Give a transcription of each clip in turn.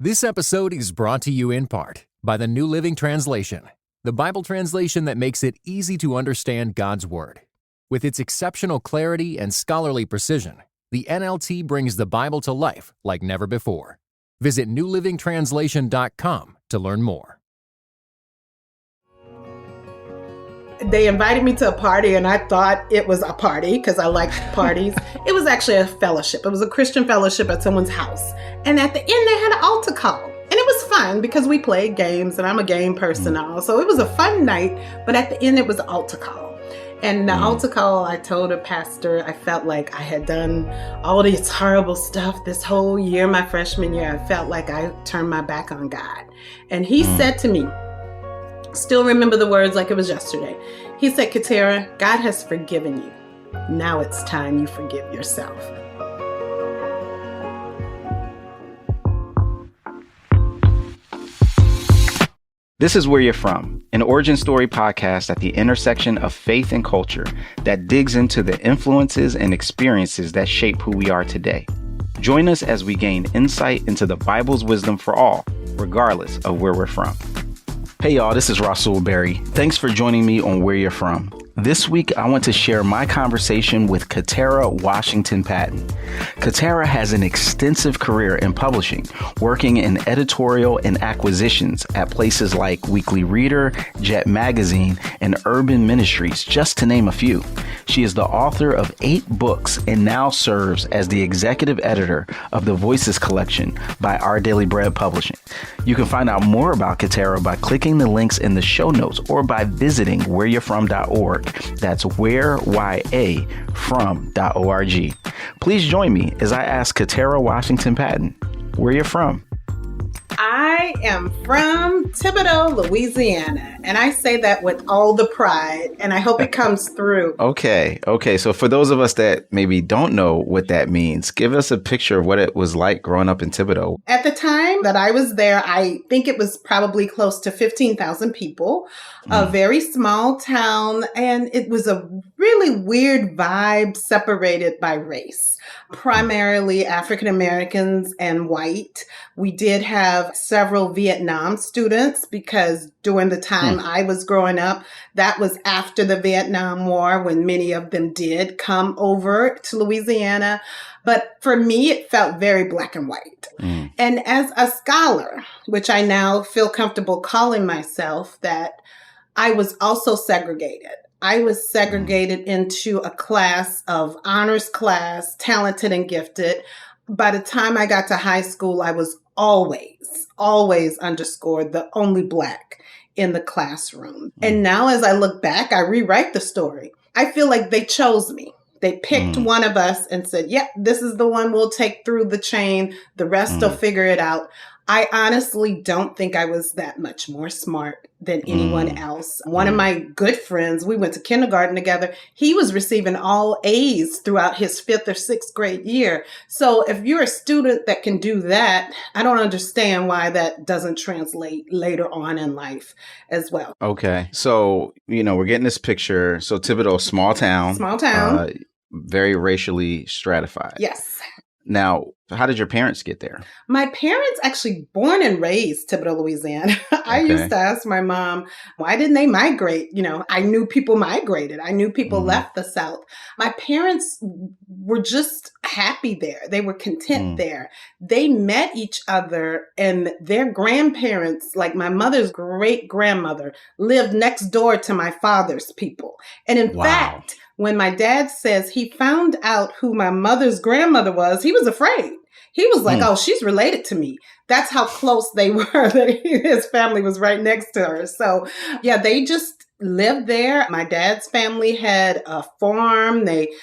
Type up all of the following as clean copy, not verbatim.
This episode is brought to you in part by the New Living Translation, the Bible translation that makes it easy to understand God's Word. With its exceptional clarity and scholarly precision, the NLT brings the Bible to life like never before. Visit newlivingtranslation.com to learn more. They invited me to a party and I thought it was a party because I liked parties. It was actually a fellowship. It was a Christian fellowship at someone's house. And at the end, they had an altar call. And it was fun because we played games and I'm a game person now. So it was a fun night. But at the end, it was an altar call. And the altar call, I told the pastor, I felt like I had done all this horrible stuff this whole year, my freshman year. I felt like I turned my back on God. And he said to me, still remember the words like it was yesterday. He said, Katara, God has forgiven you. Now it's time you forgive yourself. This is Where You're From, an origin story podcast at the intersection of faith and culture that digs into the influences and experiences that shape who we are today. Join us as we gain insight into the Bible's wisdom for all, regardless of where we're from. Hey y'all, this is Rasul Berry. Thanks for joining me on Where You're From. This week, I want to share my conversation with Katara Washington Patton. Katara has an extensive career in publishing, working in editorial and acquisitions at places like Weekly Reader, Jet Magazine, and Urban Ministries, just to name a few. She is the author of 8 books and now serves as the executive editor of the Voices collection by Our Daily Bread Publishing. You can find out more about Katara by clicking the links in the show notes or by visiting whereyourfrom.org. That's whereyafrom.org. Please join me as I ask Katara Washington Patton, where you're from. I am from Thibodaux, Louisiana, and I say that with all the pride, and I hope it comes through. Okay. So for those of us that maybe don't know what that means, give us a picture of what it was like growing up in Thibodaux. At the time that I was there, I think it was probably close to 15,000 people, a very small town, and it was a really weird vibe separated by race. Primarily African Americans and white. We did have several Vietnam students because during the time I was growing up, that was after the Vietnam War when many of them did come over to Louisiana. But for me, it felt very black and white. And as a scholar, which I now feel comfortable calling myself, that I was also segregated. I was segregated into a class of honors class, talented and gifted. By the time I got to high school, I was always underscored the only Black in the classroom. And now as I look back, I rewrite the story. I feel like they chose me. They picked one of us and said, yep, this is the one we'll take through the chain. The rest will figure it out. I honestly don't think I was that much more smart than anyone else. One of my good friends, we went to kindergarten together. He was receiving all A's throughout his 5th or 6th grade year. So if you're a student that can do that, I don't understand why that doesn't translate later on in life as well. Okay. So, we're getting this picture. So Thibodaux, small town. Very racially stratified. Yes. Now, how did your parents get there? My parents actually born and raised Thibodaux, Louisiana. I used to ask my mom, why didn't they migrate? I knew people migrated. I knew people left the South. My parents were just happy there. They were content there. They met each other and their grandparents, like my mother's great grandmother, lived next door to my father's people. And in fact, when my dad says he found out who my mother's grandmother was, he was afraid. He was like, oh, she's related to me. That's how close they were. His family was right next to her. So, yeah, they just lived there. My dad's family had a farm. They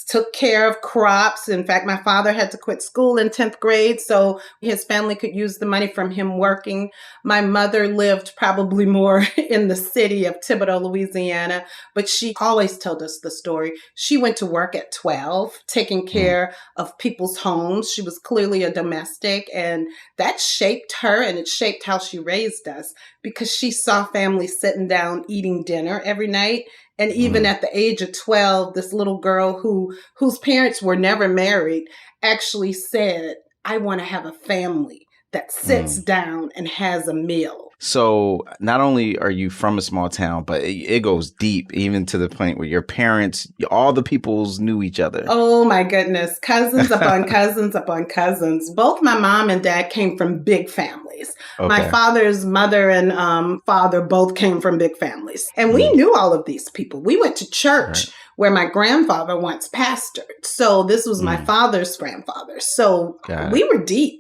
took care of crops. In fact, my father had to quit school in 10th grade, so his family could use the money from him working. My mother lived probably more in the city of Thibodaux, Louisiana, but she always told us the story. She went to work at 12, taking care of people's homes. She was clearly a domestic, and that shaped her, and it shaped how she raised us because she saw families sitting down eating dinner every night. And even at the age of 12, this little girl whose parents were never married actually said, I want to have a family that sits down and has a meal. So not only are you from a small town, but it goes deep, even to the point where your parents, all the peoples knew each other. Oh my goodness. Cousins upon cousins upon cousins. Both my mom and dad came from big families. Okay. My father's mother and father both came from big families. And we knew all of these people. We went to church where my grandfather once pastored. So this was my father's grandfather. So we were deep.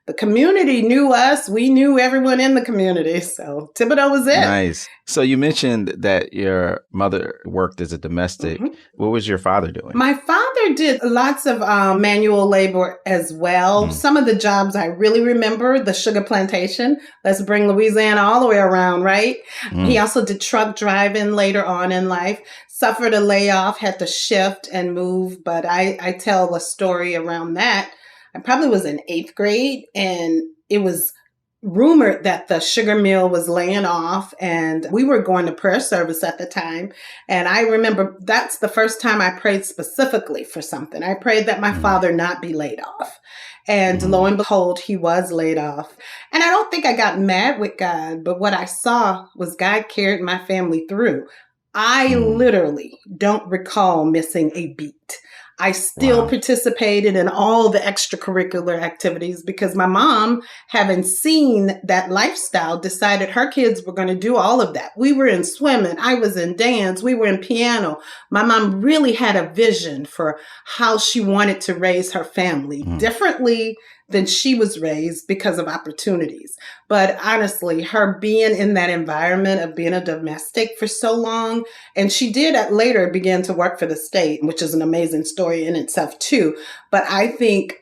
The community knew us. We knew everyone in the community. So Thibodaux was it. Nice. So you mentioned that your mother worked as a domestic. What was your father doing? My father did lots of manual labor as well. Some of the jobs I really remember, the sugar plantation. Let's bring Louisiana all the way around, right? He also did truck driving later on in life. Suffered a layoff, had to shift and move. But I tell a story around that. I probably was in 8th grade, and it was rumored that the sugar mill was laying off, and we were going to prayer service at the time. And I remember that's the first time I prayed specifically for something. I prayed that my father not be laid off. And lo and behold, he was laid off. And I don't think I got mad with God, but what I saw was God carried my family through. I literally don't recall missing a beat. I still participated in all the extracurricular activities because my mom, having seen that lifestyle, decided her kids were going to do all of that. We were in swimming. I was in dance. We were in piano. My mom really had a vision for how she wanted to raise her family differently than she was raised because of opportunities. But honestly, her being in that environment of being a domestic for so long, and she did later begin to work for the state, which is an amazing story in itself too. But I think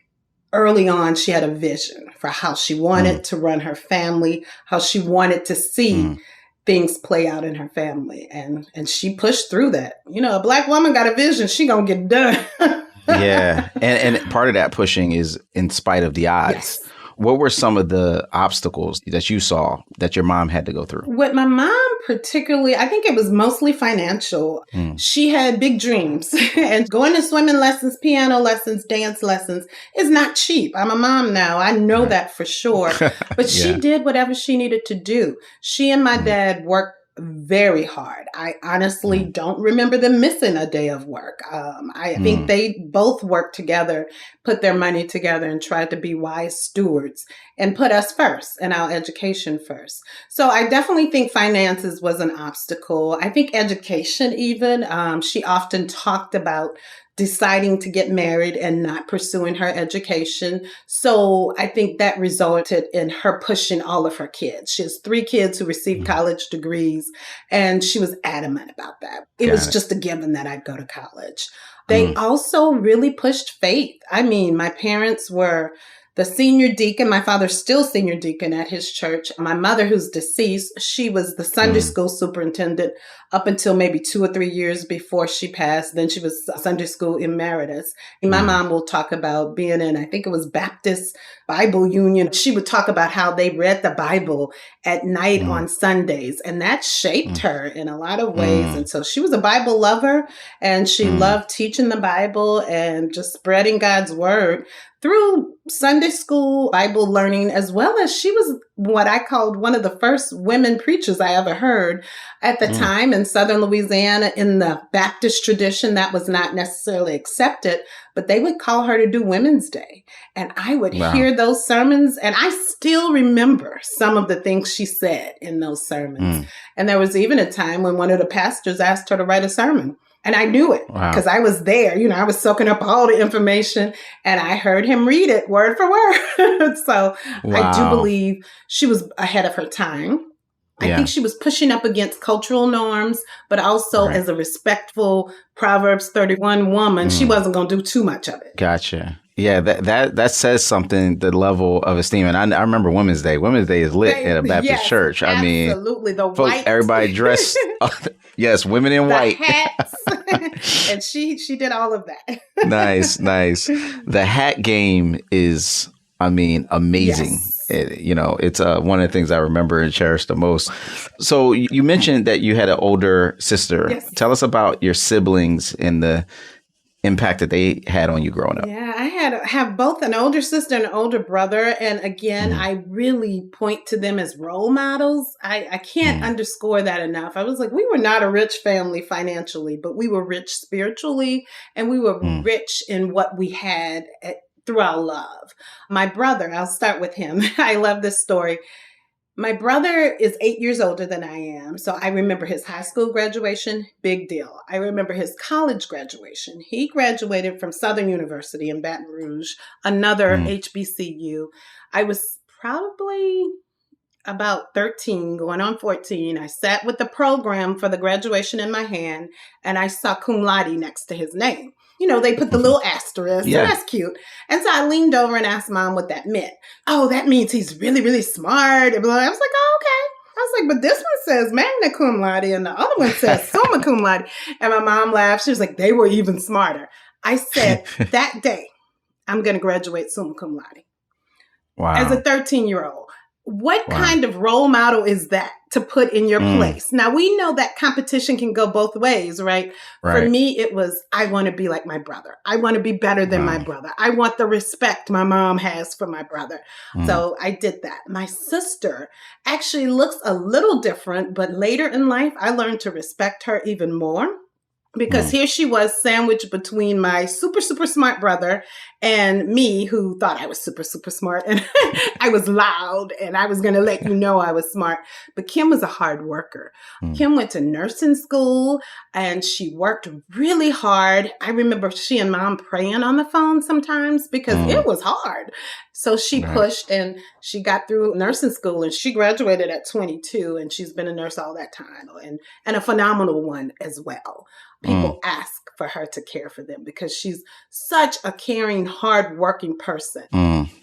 early on, she had a vision for how she wanted to run her family, how she wanted to see things play out in her family. And she pushed through that. You know, a Black woman got a vision, she gonna get it done. Yeah. And part of that pushing is in spite of the odds. Yes. What were some of the obstacles that you saw that your mom had to go through? With my mom particularly, I think it was mostly financial. She had big dreams and going to swimming lessons, piano lessons, dance lessons is not cheap. I'm a mom now. I know that for sure. But she did whatever she needed to do. She and my dad worked very hard. I honestly don't remember them missing a day of work. I think they both worked together, put their money together and tried to be wise stewards and put us first and our education first. So I definitely think finances was an obstacle. I think education even, she often talked about deciding to get married and not pursuing her education. So I think that resulted in her pushing all of her kids. She has 3 kids who received college degrees, and she was adamant about that. It was just a given that I'd go to college. They also really pushed faith. I mean, my parents were the senior deacon. My father's still senior deacon at his church. My mother, who's deceased, she was the Sunday school superintendent up until maybe 2 or 3 years before she passed. Then she was Sunday school emeritus. And my mom will talk about being in, I think it was Baptist Bible Union. She would talk about how they read the Bible at night on Sundays. And that shaped her in a lot of ways. And so she was a Bible lover, and she loved teaching the Bible and just spreading God's word through Sunday school, Bible learning, as well as she was what I called one of the first women preachers I ever heard at the time in Southern Louisiana. In the Baptist tradition, that was not necessarily accepted, but they would call her to do Women's Day. And I would hear those sermons, and I still remember some of the things she said in those sermons. And there was even a time when one of the pastors asked her to write a sermon. And I knew it because I was there. You know, I was soaking up all the information, and I heard him read it word for word. So I do believe she was ahead of her time. I think she was pushing up against cultural norms, but also as a respectful Proverbs 31 woman, she wasn't going to do too much of it. Gotcha. Yeah, that says something, the level of esteem. And I remember Women's Day. Women's Day is lit at a Baptist church. I mean, absolutely. The folks, white. Everybody dressed. Yes, women in white. Hats. And she did all of that. Nice. The hat game is, I mean, amazing. Yes. It's one of the things I remember and cherish the most. So you mentioned that you had an older sister. Yes. Tell us about your siblings and impact that they had on you growing up? Yeah, I have both an older sister and an older brother. And again, I really point to them as role models. I can't underscore that enough. I was like, we were not a rich family financially, but we were rich spiritually, and we were rich in what we had through our love. My brother, I'll start with him. I love this story. My brother is 8 years older than I am. So I remember his high school graduation, big deal. I remember his college graduation. He graduated from Southern University in Baton Rouge, another HBCU. I was probably about 13, going on 14. I sat with the program for the graduation in my hand, and I saw cum laude next to his name. You know, they put the little asterisk, and that's cute. And so I leaned over and asked Mom what that meant. Oh, that means he's really, really smart. And I was like, oh, okay. I was like, but this one says magna cum laude, and the other one says summa cum laude. And my mom laughed. She was like, they were even smarter. I said, that day, I'm going to graduate summa cum laude. Wow. As a 13-year-old. What kind of role model is that to put in your place? Now, we know that competition can go both ways, right? For me, it was, I want to be like my brother. I want to be better than my brother. I want the respect my mom has for my brother. So I did that. My sister actually looks a little different, but later in life, I learned to respect her even more. Because here she was sandwiched between my super, super smart brother and me, who thought I was super, super smart. And I was loud and I was going to let you know I was smart. But Kim was a hard worker. Kim went to nursing school and she worked really hard. I remember she and Mom praying on the phone sometimes because it was hard. So she pushed and she got through nursing school and she graduated at 22 and she's been a nurse all that time and a phenomenal one as well. People ask for her to care for them because she's such a caring, hardworking person.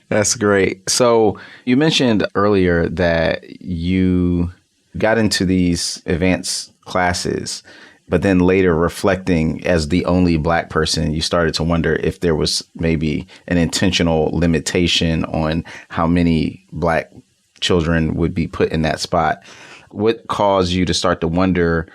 That's great. So you mentioned earlier that you got into these advanced classes, but then later reflecting as the only Black person, you started to wonder if there was maybe an intentional limitation on how many Black children would be put in that spot. What caused you to start to wonder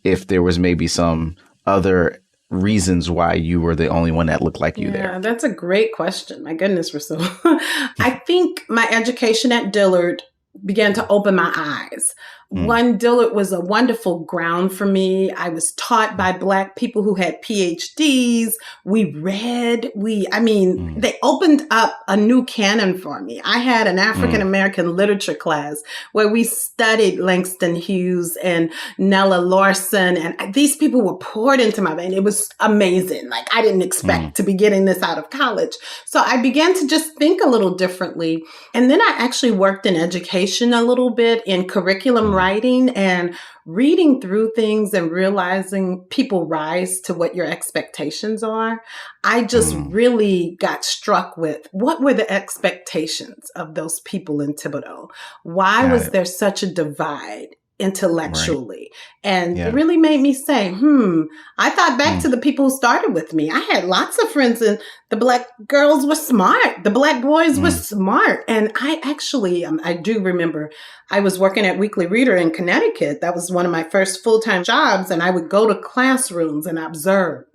if there was maybe some other reasons why you were the only one that looked like you there? Yeah, that's a great question. My goodness, Russell. I think my education at Dillard began to open my eyes. One, Dillard was a wonderful ground for me. I was taught by Black people who had PhDs. We read, they opened up a new canon for me. I had an African-American literature class where we studied Langston Hughes and Nella Larson. And these people were poured into my vein. It was amazing. Like, I didn't expect to be getting this out of college. So I began to just think a little differently. And then I actually worked in education a little bit in curriculum writing and reading through things and realizing people rise to what your expectations are. I just really got struck with what were the expectations of those people in Thibodeau? Why was there such a divide intellectually? And it really made me say, I thought back to the people who started with me. I had lots of friends and the Black girls were smart. The Black boys were smart. And I actually, I do remember I was working at Weekly Reader in Connecticut. That was one of my first full-time jobs. And I would go to classrooms and observe.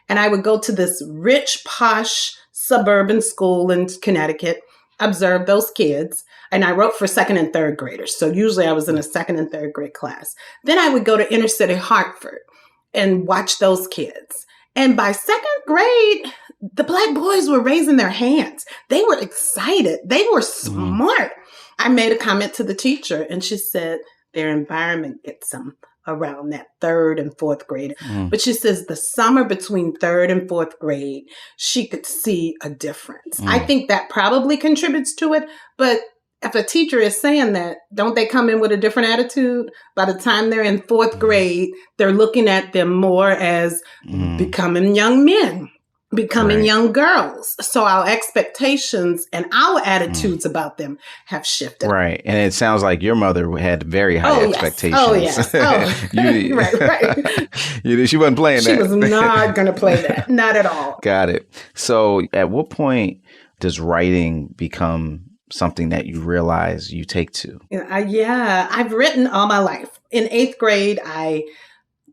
And I would go to this rich, posh suburban school in Connecticut, observe those kids. And I wrote for second and third graders. So usually I was in a second and third grade class. Then I would go to inner city Hartford and watch those kids. And by second grade, the Black boys were raising their hands. They were excited. They were smart. I made a comment to the teacher and she said their environment gets them around that third and fourth grade. But she says the summer between third and fourth grade, she could see a difference. I think that probably contributes to it. But if a teacher is saying that, don't they come in with a different attitude? By the time they're in fourth grade, they're looking at them more as becoming young men, becoming young girls. So our expectations and our attitudes about them have shifted. Right. And it sounds like your mother had very high expectations. Oh, yes. Right. She wasn't playing that. She was not going to play that. Not at all. Got it. So at what point does writing become something that you realize you take to? Yeah, I've written all my life. In eighth grade, I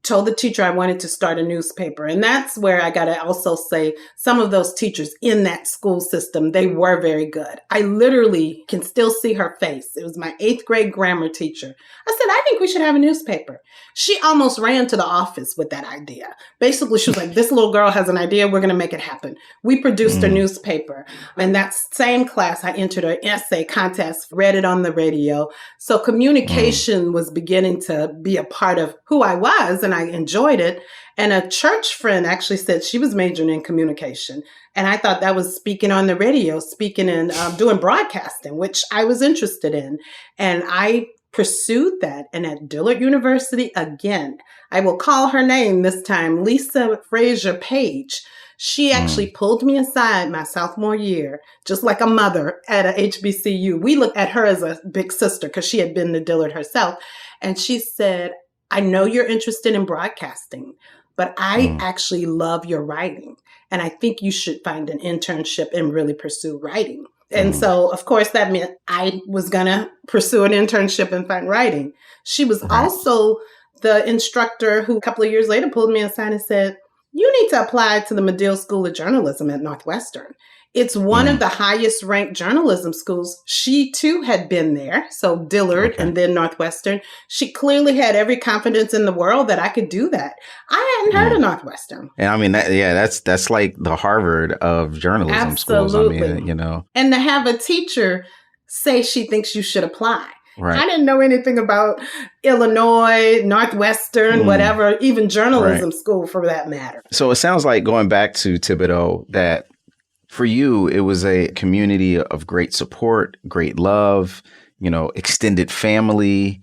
told the teacher I wanted to start a newspaper. And that's where I got to also say some of those teachers in that school system, they were very good. I literally can still see her face. It was my 8th grade grammar teacher. I said, I think we should have a newspaper. She almost ran to the office with that idea. Basically, she was like, this little girl has an idea. We're going to make it happen. We produced a newspaper. And that same class, I entered an essay contest, read it on the radio. So communication was beginning to be a part of who I was, and I enjoyed it. And a church friend actually said she was majoring in communication. And I thought that was speaking on the radio, speaking and doing broadcasting, which I was interested in. And I pursued that. And at Dillard University, again, I will call her name this time, Lisa Frazier Page. She actually pulled me aside my sophomore year, just like a mother at a HBCU. We looked at her as a big sister because she had been to Dillard herself. And she said, I know you're interested in broadcasting, but I actually love your writing. And I think you should find an internship and really pursue writing. And so, of course, that meant I was going to pursue an internship and find writing. She was also the instructor who a couple of years later pulled me aside and said, you need to apply to the Medill School of Journalism at Northwestern. It's one of the highest ranked journalism schools. She too had been there. So Dillard and then Northwestern. She clearly had every confidence in the world that I could do that. I hadn't heard of Northwestern. And I mean, that's like the Harvard of journalism schools. I mean, you know. And to have a teacher say she thinks you should apply. Right. I didn't know anything about Illinois, Northwestern, whatever, even journalism school for that matter. So it sounds like, going back to Thibodaux, that for you, it was a community of great support, great love, you know, extended family.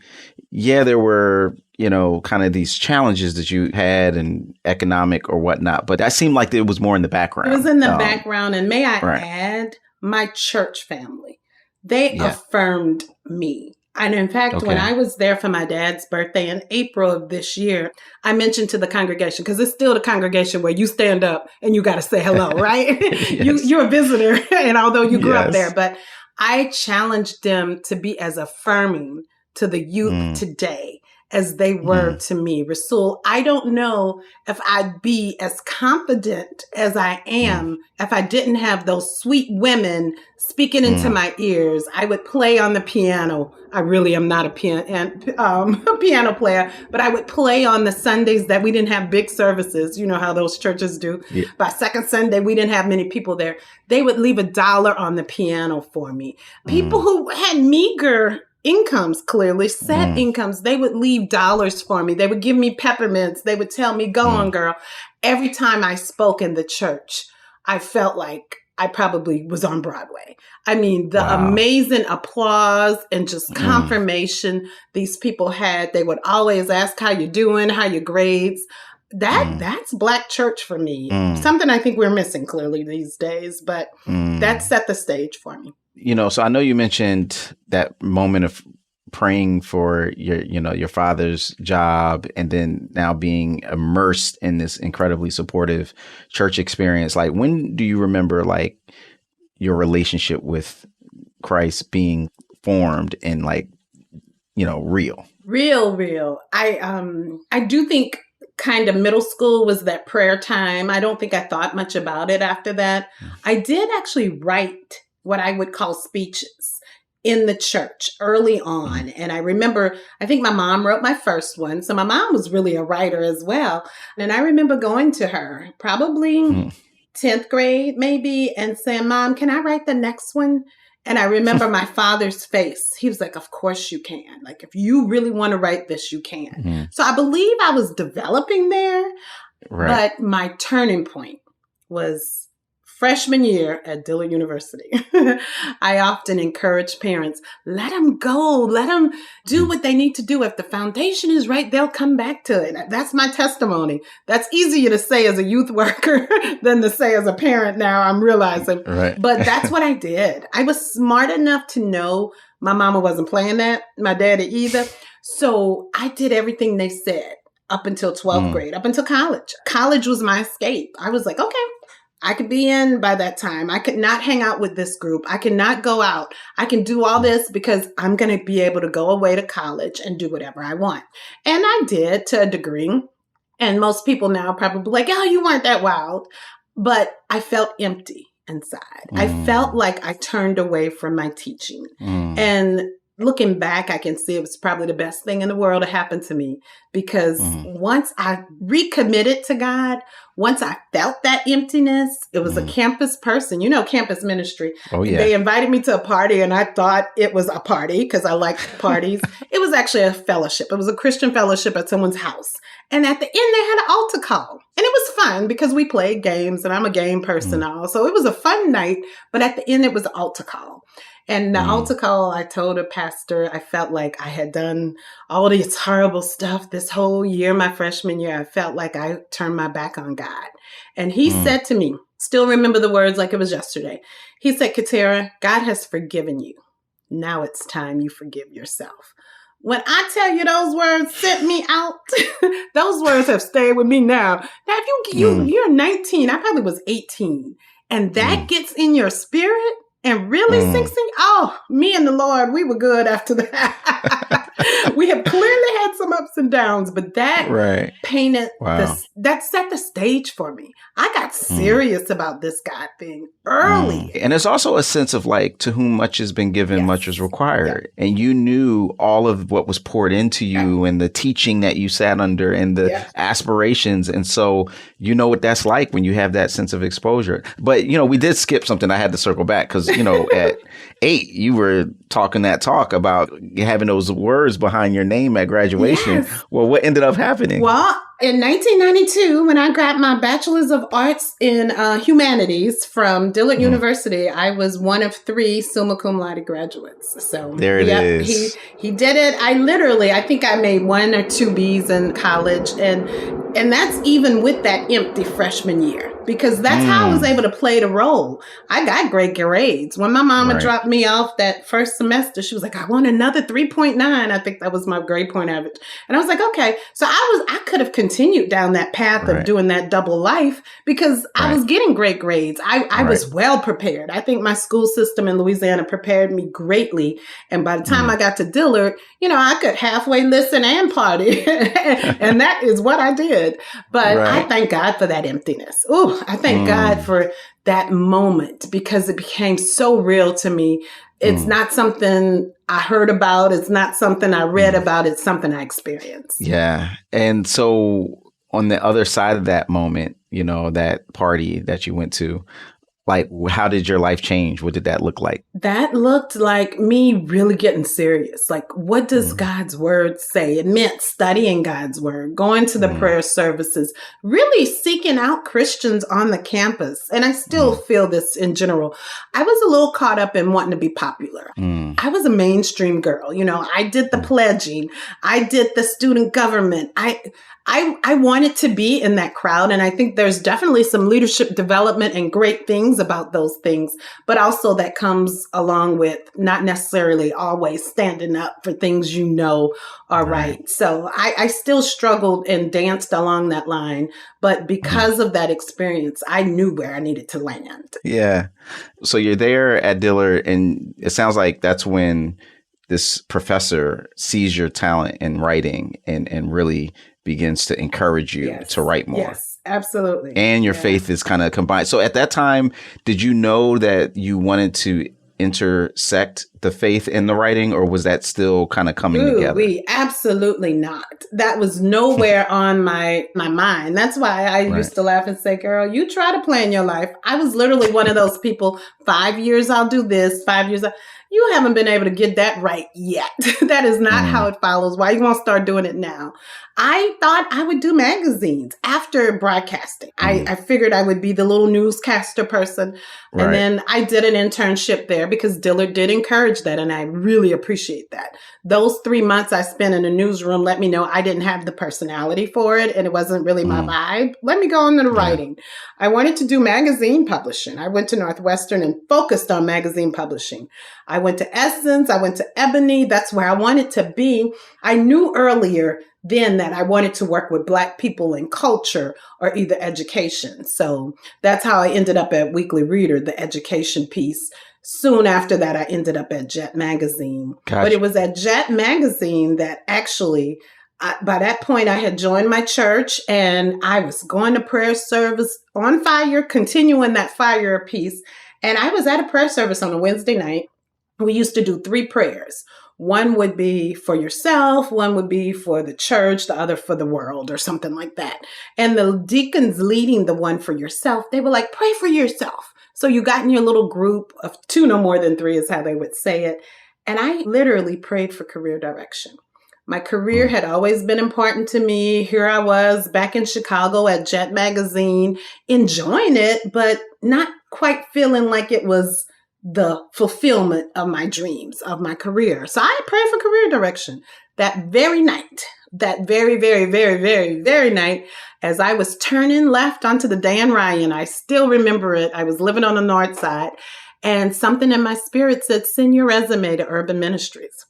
Yeah, there were, you know, kind of these challenges that you had and economic or whatnot, but that seemed like it was more in the background. It was in the background. And may I add, my church family, they affirmed me. And in fact, when I was there for my dad's birthday in April of this year, I mentioned to the congregation, because it's still the congregation where you stand up and you got to say hello, right? You're a visitor, and although you grew up there, but I challenged them to be as affirming to the youth today as they were to me. Rasul, I don't know if I'd be as confident as I am if I didn't have those sweet women speaking into my ears. I would play on the piano. I really am not a piano player, but I would play on the Sundays that we didn't have big services. You know how those churches do. Yeah. By second Sunday, we didn't have many people there. They would leave $1 on the piano for me. People who had meager incomes, clearly set incomes, they would leave dollars for me. They would give me peppermints. They would tell me, go on, girl. Every time I spoke in the church, I felt like I probably was on Broadway. I mean, the amazing applause and just confirmation these people had. They would always ask how you doing, how your grades. That's Black church for me. Something I think we're missing clearly these days, but that set the stage for me. You know, so I know you mentioned that moment of praying for your father's job, and then now being immersed in this incredibly supportive church experience. Like, when do you remember, like, your relationship with Christ being formed and, like, you know, real? Real. I do think kind of middle school was that prayer time. I don't think I thought much about it after that. I did actually write what I would call speeches in the church early on. And I remember, I think my mom wrote my first one. So my mom was really a writer as well. And I remember going to her, probably 10th grade maybe, and saying, Mom, can I write the next one? And I remember my father's face. He was like, of course you can. Like, if you really want to write this, you can. So I believe I was developing there. Right. But my turning point was freshman year at Dillard University. I often encourage parents, let them go, let them do what they need to do. If the foundation is right, they'll come back to it. That's my testimony. That's easier to say as a youth worker than to say as a parent now, I'm realizing. Right. But that's what I did. I was smart enough to know my mama wasn't playing that, my daddy either. So I did everything they said up until 12th grade, up until college. College was my escape. I was like, okay, I could be in by that time. I could not hang out with this group. I can not go out. I can do all this because I'm going to be able to go away to college and do whatever I want. And I did to a degree. And most people now probably like, oh, you weren't that wild. But I felt empty inside. I felt like I turned away from my teaching. And looking back, I can see it was probably the best thing in the world to happen to me, because once I recommitted to God, once I felt that emptiness, it was a campus person, campus ministry. Oh, yeah. They invited me to a party and I thought it was a party because I liked parties. It was actually a fellowship. It was a Christian fellowship at someone's house. And at the end, they had an altar call. And it was fun because we played games and I'm a game person also. It was a fun night. But at the end, it was an altar call. And the altar call, I told a pastor, I felt like I had done all this horrible stuff this whole year, my freshman year. I felt like I turned my back on God. And he said to me, still remember the words like it was yesterday. He said, Katara, God has forgiven you. Now it's time you forgive yourself. When I tell you those words sent me out, those words have stayed with me now. Now, if you're 19, I probably was 18, and that gets in your spirit and really sinks in, me and the Lord, we were good after that. We have clearly had some ups and downs, but that painted, that set the stage for me. I got serious about this God thing early. And there's also a sense of like, to whom much has been given, much is required. And you knew all of what was poured into you and the teaching that you sat under and the aspirations. And so you know what that's like when you have that sense of exposure. But, we did skip something. I had to circle back because, at 8, you were talking that talk about having those words behind your name at graduation. Yes. Well, what ended up happening? Well, in 1992, when I got my Bachelor's of Arts in Humanities from Dillard University, I was one of 3 summa cum laude graduates. So there it is. He did it. I think I made 1 or 2 B's in college. And that's even with that empty freshman year, because that's how I was able to play the role. I got great grades. When my mama dropped me off that first semester, she was like, I want another 3.9. I think that was my grade point average. And I was like, okay. So I could have continued down that path of doing that double life because I was getting great grades. I was well prepared. I think my school system in Louisiana prepared me greatly. And by the time I got to Dillard, I could halfway listen and party. And that is what I did. But I thank God for that emptiness. Ooh, I thank God for that moment because it became so real to me. It's not something I heard about. It's not something I read about. It's something I experienced. Yeah. And so on the other side of that moment, that party that you went to, like, how did your life change? What did that look like? That looked like me really getting serious. Like, what does God's word say? It meant studying God's word, going to the prayer services, really seeking out Christians on the campus. And I still feel this in general. I was a little caught up in wanting to be popular. I was a mainstream girl. I did the pledging. I did the student government. I wanted to be in that crowd. And I think there's definitely some leadership development and great things about those things, but also that comes along with not necessarily always standing up for things are right. So I still struggled and danced along that line, but because of that experience, I knew where I needed to land. Yeah. So you're there at Dillard, and it sounds like that's when this professor sees your talent in writing and really begins to encourage you to write more. Yes, absolutely. And your faith is kind of combined. So at that time, did you know that you wanted to intersect the faith in the writing, or was that still kind of coming together? Absolutely not. That was nowhere on my mind. That's why I used to laugh and say, girl, you try to plan your life. I was literally one of those people, 5 years I'll do this, 5 years you haven't been able to get that right yet. That is not how it follows. Why you won't start doing it now? I thought I would do magazines after broadcasting. I figured I would be the little newscaster person. And then I did an internship there because Dillard did encourage that. And I really appreciate that. Those 3 months I spent in the newsroom let me know I didn't have the personality for it. And it wasn't really my vibe. Let me go into the writing. I wanted to do magazine publishing. I went to Northwestern and focused on magazine publishing. I went to Essence. I went to Ebony. That's where I wanted to be. I knew earlier then that I wanted to work with Black people in culture or either education. So that's how I ended up at Weekly Reader, the education piece. Soon after that, I ended up at Jet Magazine. Gotcha. But it was at Jet Magazine that actually By that point, I had joined my church and I was going to prayer service on fire, continuing that fire piece. And I was at a prayer service on a Wednesday night. We used to do 3 prayers. One would be for yourself, one would be for the church, the other for the world or something like that. And the deacons leading the one for yourself, they were like, pray for yourself. So you got in your little group of 2, no more than 3 is how they would say it. And I literally prayed for career direction. My career had always been important to me. Here I was back in Chicago at Jet Magazine, enjoying it, but not quite feeling like it was the fulfillment of my dreams, of my career. So I prayed for career direction that very night, that very, very, very, very, very night, as I was turning left onto the Dan Ryan. I still remember it. I was living on the north side, and something in my spirit said, send your resume to Urban Ministries.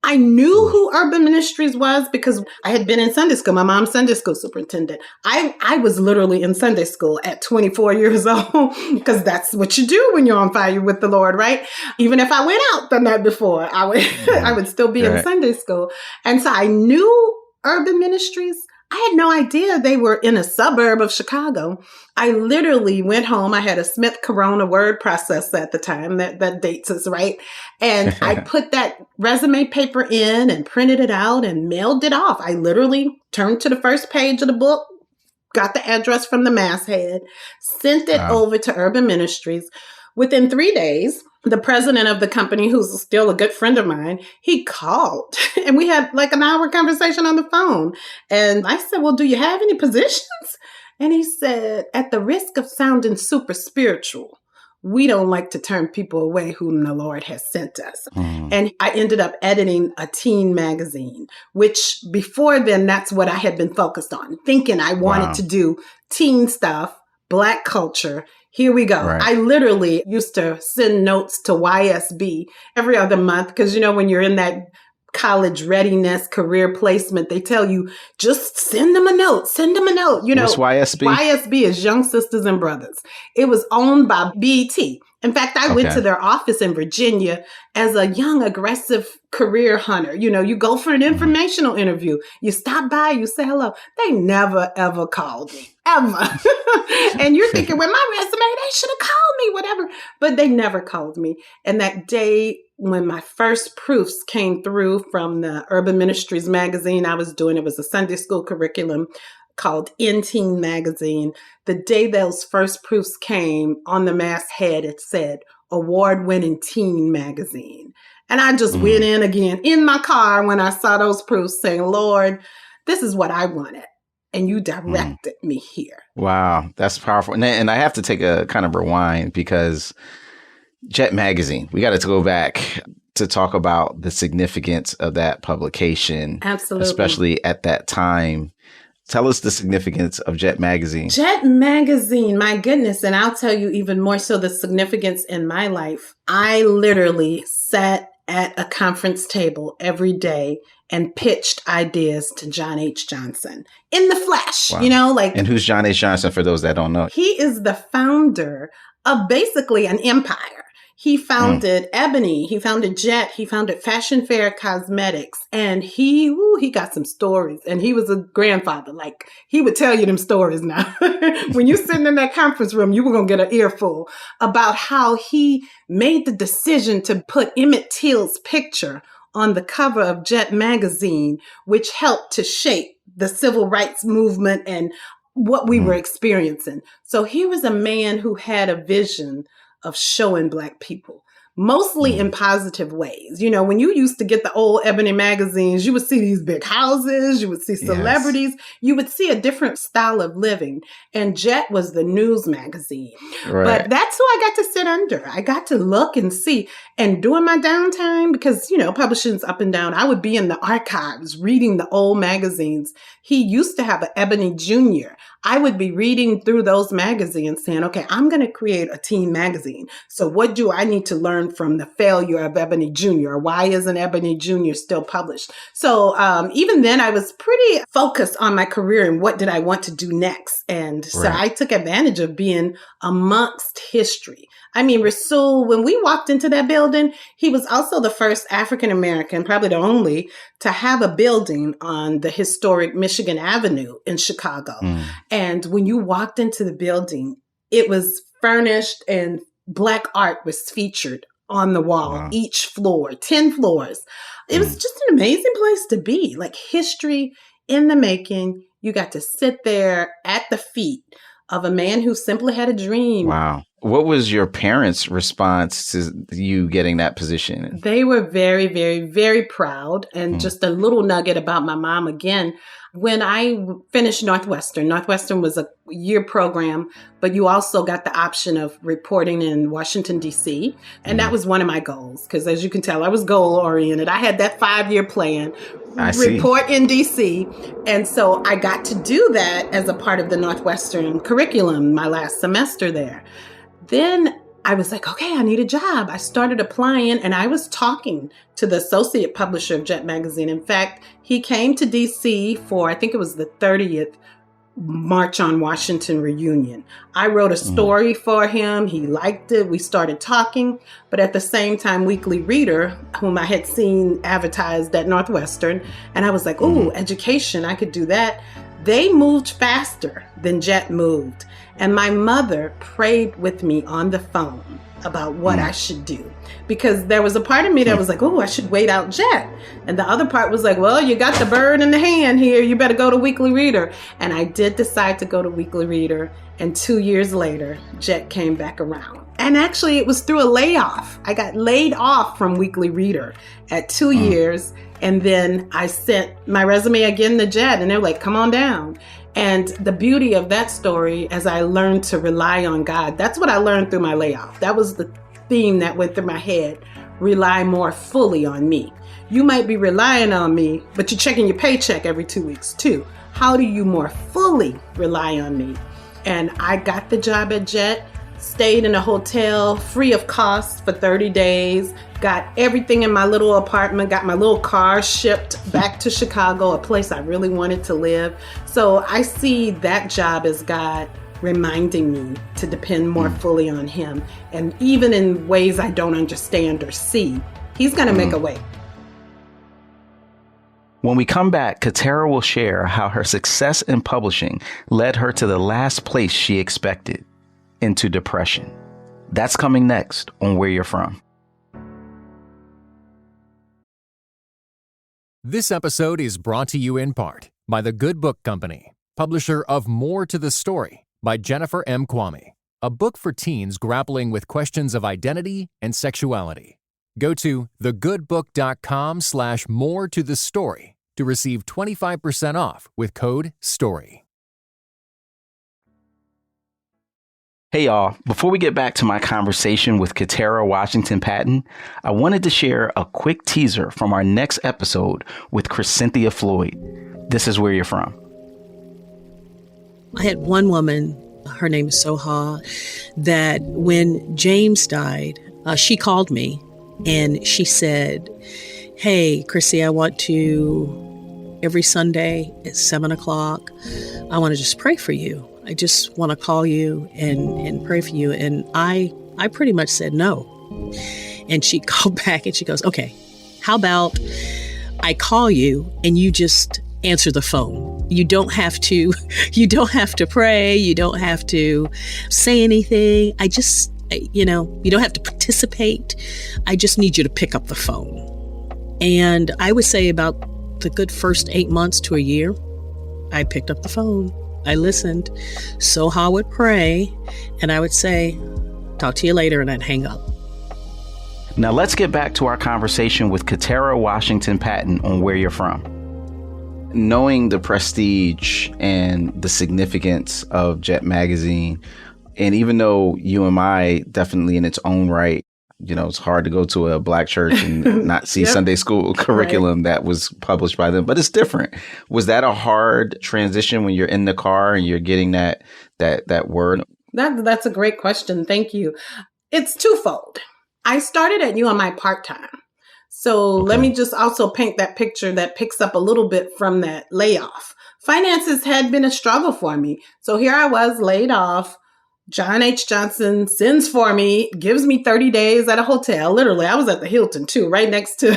I knew who Urban Ministries was because I had been in Sunday school. My mom's Sunday school superintendent. I was literally in Sunday school at 24 years old because that's what you do when you're on fire with the Lord, right? Even if I went out the night before, I would still be in Sunday school. And so I knew Urban Ministries. I had no idea they were in a suburb of Chicago. I literally went home. I had a Smith Corona word processor at the time. That dates us, right? And I put that resume paper in and printed it out and mailed it off. I literally turned to the first page of the book, got the address from the masthead, sent it over to Urban Ministries. Within 3 days, the president of the company, who's still a good friend of mine, he called and we had like an hour conversation on the phone. And I said, well, do you have any positions? And he said, at the risk of sounding super spiritual, we don't like to turn people away whom the Lord has sent us. And I ended up editing a teen magazine, which before then, that's what I had been focused on, thinking I wanted to do teen stuff, Black culture. Here we go. Right. I literally used to send notes to YSB every other month because, you know, when you're in that college readiness, career placement, they tell you just send them a note, send them a note. You know, what's YSB? YSB is Young Sisters and Brothers. It was owned by BET. In fact, I went to their office in Virginia as a young, aggressive career hunter. You know, you go for an informational interview. You stop by, you say hello. They never, ever called me, ever. And you're thinking, with my resume, they should have called me, whatever. But they never called me. And that day when my first proofs came through from the Urban Ministries magazine I was doing, it was a Sunday school curriculum called In Teen Magazine. The day those first proofs came on the masthead, it said award-winning teen magazine. And I just went in again in my car when I saw those proofs saying, Lord, this is what I wanted. And you directed me here. Wow, that's powerful. And I have to take a kind of rewind because Jet Magazine, we got to go back to talk about the significance of that publication. Absolutely. Especially at that time. Tell us the significance of Jet Magazine. Jet Magazine, my goodness. And I'll tell you even more so the significance in my life. I literally sat at a conference table every day and pitched ideas to John H. Johnson in the flesh, you know, like. And who's John H. Johnson for those that don't know? He is the founder of basically an empire. He founded Ebony, he founded Jet, he founded Fashion Fair Cosmetics, and he got some stories. And he was a grandfather. Like, he would tell you them stories now. When you're sitting in that conference room, you were going to get an earful about how he made the decision to put Emmett Till's picture on the cover of Jet Magazine, which helped to shape the civil rights movement and what we were experiencing. So he was a man who had a vision of showing Black people, mostly in positive ways. You know, when you used to get the old Ebony magazines, you would see these big houses, you would see celebrities, you would see a different style of living. And Jet was the news magazine. Right. But that's who I got to sit under. I got to look and see. And during my downtime, because, you know, publishing's up and down, I would be in the archives reading the old magazines. He used to have an Ebony Junior. I would be reading through those magazines saying, okay, I'm going to create a teen magazine. So what do I need to learn from the failure of Ebony Junior? Why isn't Ebony Junior still published? So even then I was pretty focused on my career and what did I want to do next. And so I took advantage of being amongst history. I mean, Rasul, when we walked into that building, he was also the first African American, probably the only, to have a building on the historic Michigan Avenue in Chicago. And when you walked into the building, it was furnished and Black art was featured on the wall, each floor, 10 floors. It was just an amazing place to be, like history in the making. You got to sit there at the feet of a man who simply had a dream. Wow. What was your parents' response to you getting that position? They were very, very, very proud. And just a little nugget about my mom again. When I finished Northwestern was a year program, but you also got the option of reporting in Washington, D.C. And that was one of my goals, because as you can tell, I was goal oriented. I had that 5-year plan, report in D.C. And so I got to do that as a part of the Northwestern curriculum my last semester there. Then I was like, okay, I need a job. I started applying and I was talking to the associate publisher of Jet Magazine. In fact, he came to DC for, I think it was the 30th March on Washington reunion. I wrote a story for him. He liked it. We started talking. But at the same time, Weekly Reader, whom I had seen advertised at Northwestern, and I was like, ooh, education, I could do that. They moved faster than Jet moved. And my mother prayed with me on the phone about what I should do. Because there was a part of me that was like, oh, I should wait out Jet. And the other part was like, well, you got the bird in the hand here. You better go to Weekly Reader. And I did decide to go to Weekly Reader. And 2 years later, Jet came back around. And actually, it was through a layoff. I got laid off from Weekly Reader at 2 years. And then I sent my resume again to Jet. And they're like, come on down. And the beauty of that story, as I learned to rely on God, that's what I learned through my layoff. That was the theme that went through my head. Rely more fully on me. You might be relying on me, but you're checking your paycheck every 2 weeks too. How do you more fully rely on me? And I got the job at Jet, stayed in a hotel free of cost for 30 days, got everything in my little apartment, got my little car shipped back to Chicago, a place I really wanted to live. So I see that job as God reminding me to depend more fully on him. And even in ways I don't understand or see, he's going to make a way. When we come back, Katara will share how her success in publishing led her to the last place she expected, into depression. That's coming next on Where You're From. This episode is brought to you in part by The Good Book Company, publisher of More to the Story by Jennifer M. Kwame, a book for teens grappling with questions of identity and sexuality. Go to thegoodbook.com/more to the story to receive 25% off with code STORY. Hey y'all, before we get back to my conversation with Katara Washington Patton, I wanted to share a quick teaser from our next episode with Cynthia Floyd. This is Where You're From. I had one woman, her name is Soha, that when James died, she called me and she said, hey, Chrissy, I want to, every Sunday at 7:00, I want to just pray for you. I just want to call you and pray for you. And I pretty much said no. And she called back and she goes, okay, how about I call you and you just answer the phone. You don't have to pray. You don't have to say anything. You don't have to participate. I just need you to pick up the phone. And I would say about the good first 8 months to a year, I picked up the phone. I listened. Soha would pray, and I would say, talk to you later, and I'd hang up. Now let's get back to our conversation with Katara Washington Patton on Where You're From. Knowing the prestige and the significance of Jet Magazine, and even though UMI definitely in its own right, it's hard to go to a Black church and not see Sunday school curriculum that was published by them, but it's different. Was that a hard transition when you're in the car and you're getting that word? That's a great question. Thank you. It's twofold. I started at UMI part-time. So Let me just also paint that picture that picks up a little bit from that layoff. Finances had been a struggle for me. So here I was laid off, John H. Johnson sends for me, gives me 30 days at a hotel. Literally, I was at the Hilton too, right next to,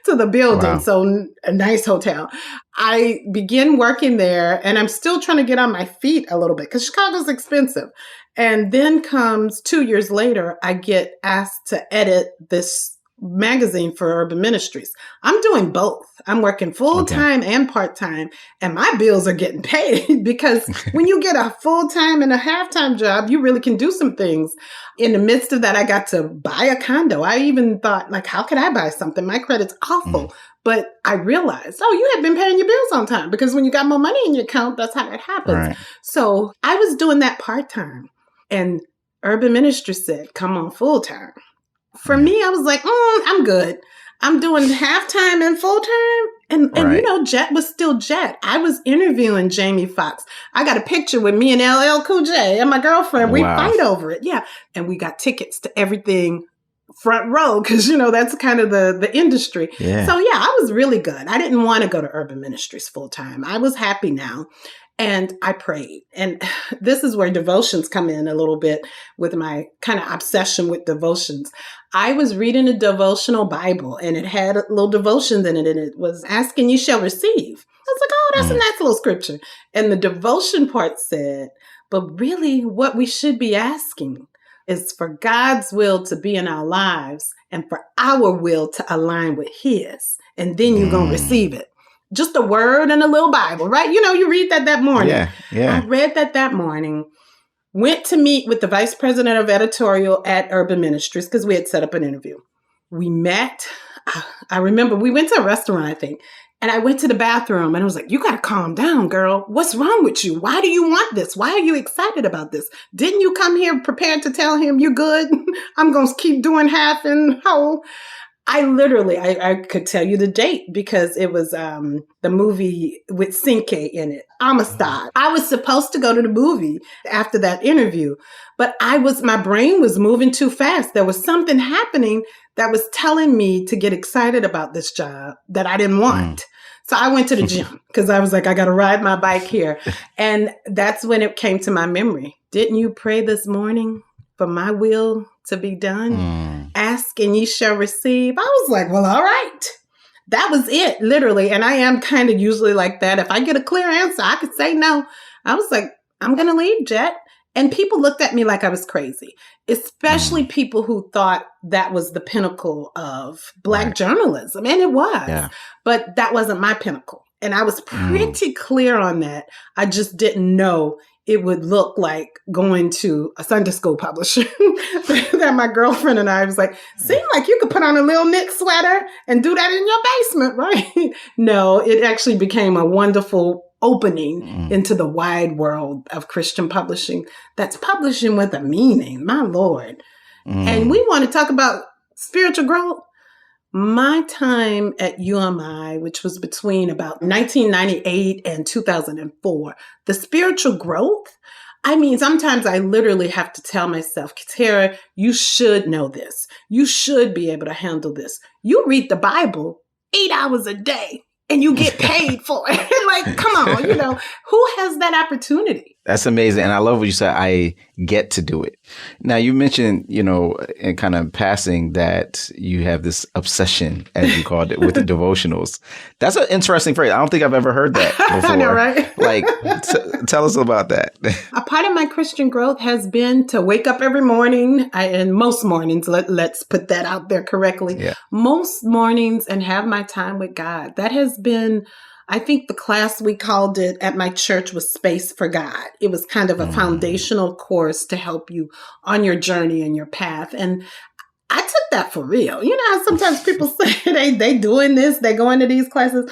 to the building. Wow. So a nice hotel. I begin working there and I'm still trying to get on my feet a little bit because Chicago's expensive. And then comes 2 years later, I get asked to edit this magazine for Urban Ministries. I'm doing both. I'm working full-time and part-time, and my bills are getting paid because when you get a full-time and a half-time job, you really can do some things. In the midst of that, I got to buy a condo. I even thought, like, how could I buy something? My credit's awful. But I realized, you had been paying your bills on time because when you got more money in your account, that's how it happens. Right. So I was doing that part-time, and Urban Ministries said, come on full-time. For me, I was like, I'm good. I'm doing halftime and full-time. And you know, Jet was still Jet. I was interviewing Jamie Foxx. I got a picture with me and LL Cool J and my girlfriend. We fight over it. Yeah. And we got tickets to everything front row because, you know, that's kind of the industry. Yeah. So, yeah, I was really good. I didn't want to go to Urban Ministries full-time. I was happy now. And I prayed. And this is where devotions come in a little bit with my kind of obsession with devotions. I was reading a devotional Bible and it had little devotions in it. And it was asking you shall receive. I was like, that's a nice little scripture. And the devotion part said, but really what we should be asking is for God's will to be in our lives and for our will to align with his. And then you're going to receive it. Just a word and a little Bible, right? You know, you read that morning. Yeah. I read that morning, went to meet with the vice president of editorial at Urban Ministries because we had set up an interview. We met. I remember we went to a restaurant, I think, and I went to the bathroom and I was like, you got to calm down, girl. What's wrong with you? Why do you want this? Why are you excited about this? Didn't you come here prepared to tell him you're good? I'm going to keep doing half and whole. I could tell you the date because it was the movie with Cinque in it, Amistad. I was supposed to go to the movie after that interview, but my brain was moving too fast. There was something happening that was telling me to get excited about this job that I didn't want. So I went to the gym because I was like, I got to ride my bike here. And that's when it came to my memory. Didn't you pray this morning for my will to be done? Ask and ye shall receive. I was like, well, all right. That was it, literally. And I am kind of usually like that. If I get a clear answer, I could say no. I was like, I'm going to leave, Jet. And people looked at me like I was crazy, especially people who thought that was the pinnacle of Black journalism. And it was, but that wasn't my pinnacle. And I was pretty clear on that. I just didn't know it would look like going to a Sunday school publisher that my girlfriend and I was like, seemed like you could put on a little knit sweater and do that in your basement, right? No, it actually became a wonderful opening into the wide world of Christian publishing that's publishing with a meaning, my Lord. And we want to talk about spiritual growth. My time at UMI, which was between about 1998 and 2004, the spiritual growth, I mean, sometimes I literally have to tell myself, Katara, you should know this. You should be able to handle this. You read the Bible 8 hours a day and you get paid for it. Like, come on, you know, who has that opportunity? That's amazing. And I love what you said, I get to do it. Now, you mentioned, you know, in kind of passing that you have this obsession, as you called it, with the devotionals. That's an interesting phrase. I don't think I've ever heard that before. I know, right? Like, tell us about that. A part of my Christian growth has been to wake up every morning, and most mornings, let's put that out there correctly. Yeah. Most mornings and have my time with God. That has been, I think the class we called it at my church was Space for God. It was kind of a foundational course to help you on your journey and your path. And I took that for real. You know how sometimes people say they doing this, they go into these classes.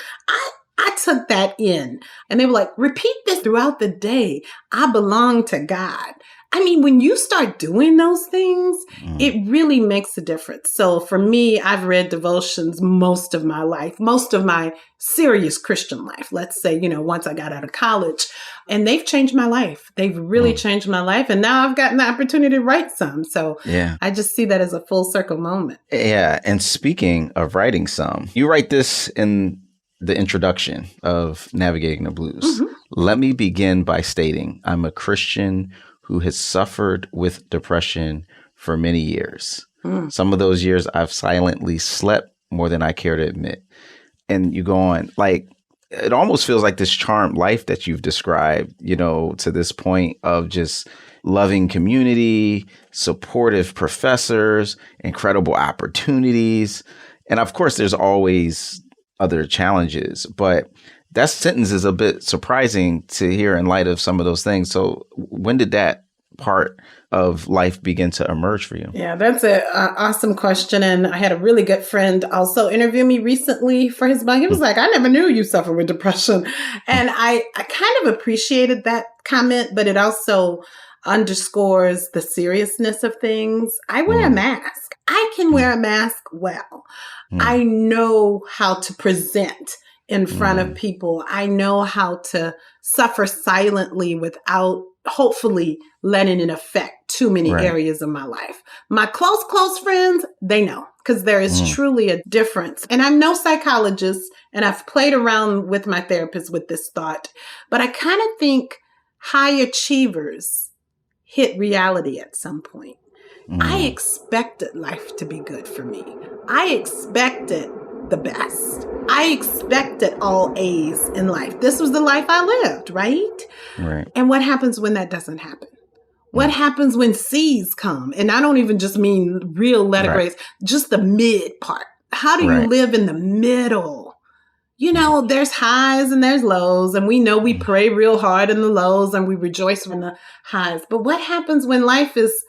I took that in and they were like, repeat this throughout the day. I belong to God. I mean, when you start doing those things, it really makes a difference. So for me, I've read devotions most of my life, most of my serious Christian life. Let's say, you know, once I got out of college, and they've changed my life. They've really changed my life. And now I've gotten the opportunity to write some. So I just see that as a full circle moment. Yeah. And speaking of writing some, you write this in the introduction of Navigating the Blues. Let me begin by stating I'm a Christian who has suffered with depression for many years. Some of those years I've silently slept more than I care to admit. And you go on, like, it almost feels like this charmed life that you've described, you know, to this point of just loving community, supportive professors, incredible opportunities. And of course, there's always other challenges, but that sentence is a bit surprising to hear in light of some of those things. So when did that part of life begin to emerge for you? Yeah, that's an awesome question. And I had a really good friend also interview me recently for his book. He was like, I never knew you suffer with depression. And I kind of appreciated that comment, but it also underscores the seriousness of things. I wear a mask. I can wear a mask well. I know how to present in front of people. I know how to suffer silently without hopefully letting it affect too many areas of my life. My close friends, they know, because there is truly a difference. And I'm no psychologist, and I've played around with my therapist with this thought, but I kind of think high achievers hit reality at some point. I expected life to be good for me. I expected the best. I expected all A's in life. This was the life I lived, right? Right. And what happens when that doesn't happen? What happens when C's come? And I don't even just mean real letter grades, just the mid part. How do you live in the middle? You know, there's highs and there's lows, and we know we pray real hard in the lows and we rejoice in the highs. But what happens when life is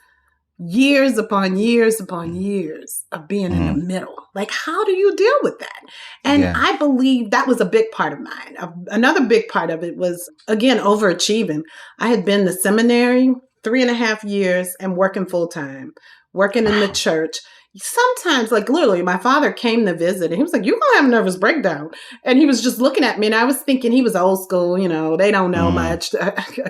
years upon years upon years of being in the middle? Like, how do you deal with that? And I believe that was a big part of mine. Another big part of it was, again, overachieving. I had been to seminary 3.5 years and working full time, working in the church. Sometimes, like literally, my father came to visit and he was like, "You're going to have a nervous breakdown." And he was just looking at me and I was thinking he was old school. You know, they don't know much.